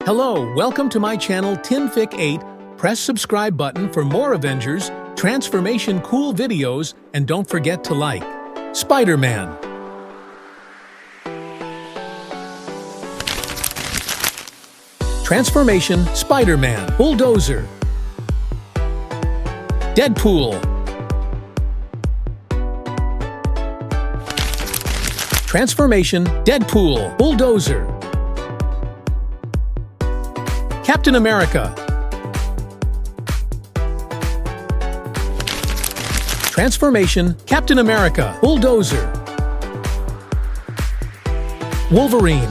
Hello, welcome to my channel TinFic8. Press subscribe button for more Avengers, transformation cool videos, and don't forget to like. Spider-Man. Transformation Spider-Man. Bulldozer. Deadpool. Transformation Deadpool. Bulldozer. Captain America. Transformation Captain America. Bulldozer. Wolverine.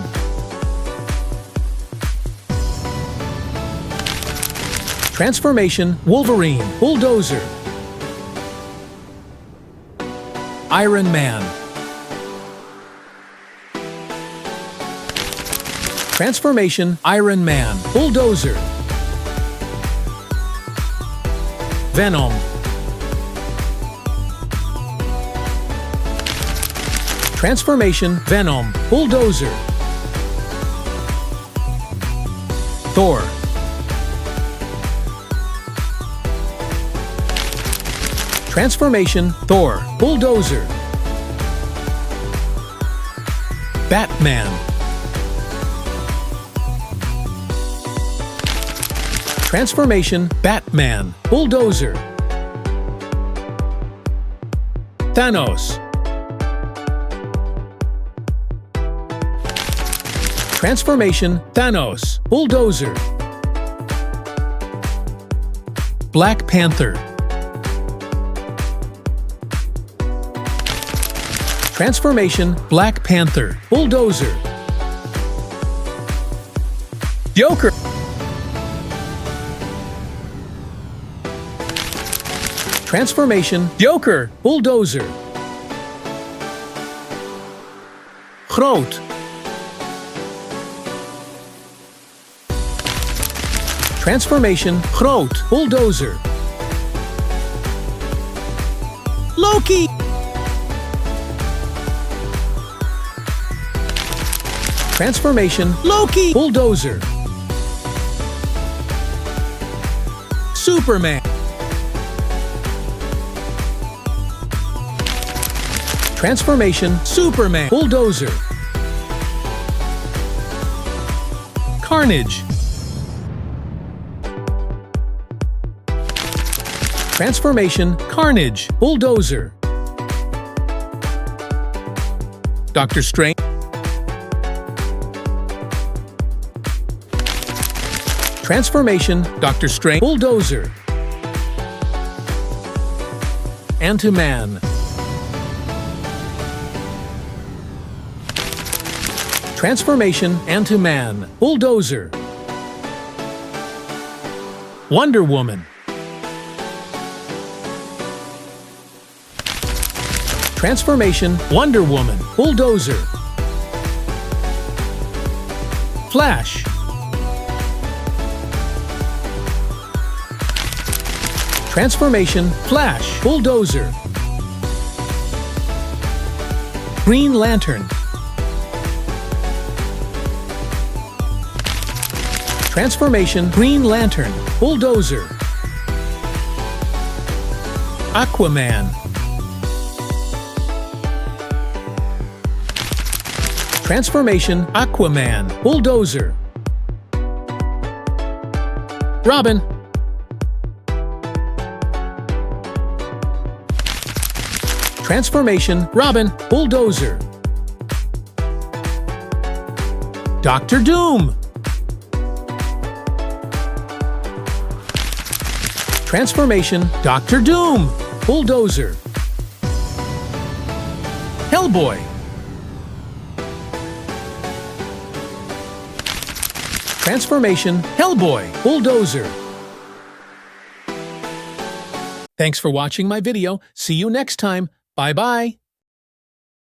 Transformation Wolverine. Bulldozer. Iron Man. Transformation Iron Man. Bulldozer. Venom. Transformation Venom. Bulldozer. Thor. Transformation Thor. Bulldozer. Batman. Transformation Batman. Bulldozer. Thanos. Transformation Thanos. Bulldozer. Black Panther. Transformation Black Panther. Bulldozer. Joker. Transformation Joker. Bulldozer. Groot. Transformation Groot. Bulldozer. Loki. Transformation Loki. Bulldozer. Superman. Transformation Superman. Bulldozer. Carnage. Transformation Carnage. Bulldozer. Doctor Strange. Transformation Doctor Strange. Bulldozer. Ant-Man. Transformation Ant-Man. Bulldozer. Wonder Woman. Transformation Wonder Woman. Bulldozer. Flash. Transformation Flash. Bulldozer. Green Lantern. Transformation Green Lantern. Bulldozer. Aquaman. Transformation Aquaman. Bulldozer. Robin. Transformation Robin. Bulldozer. Doctor Doom. Transformation Doctor Doom. Bulldozer. Hellboy. Transformation Hellboy. Bulldozer. Thanks for watching my video. See you next time. Bye-bye.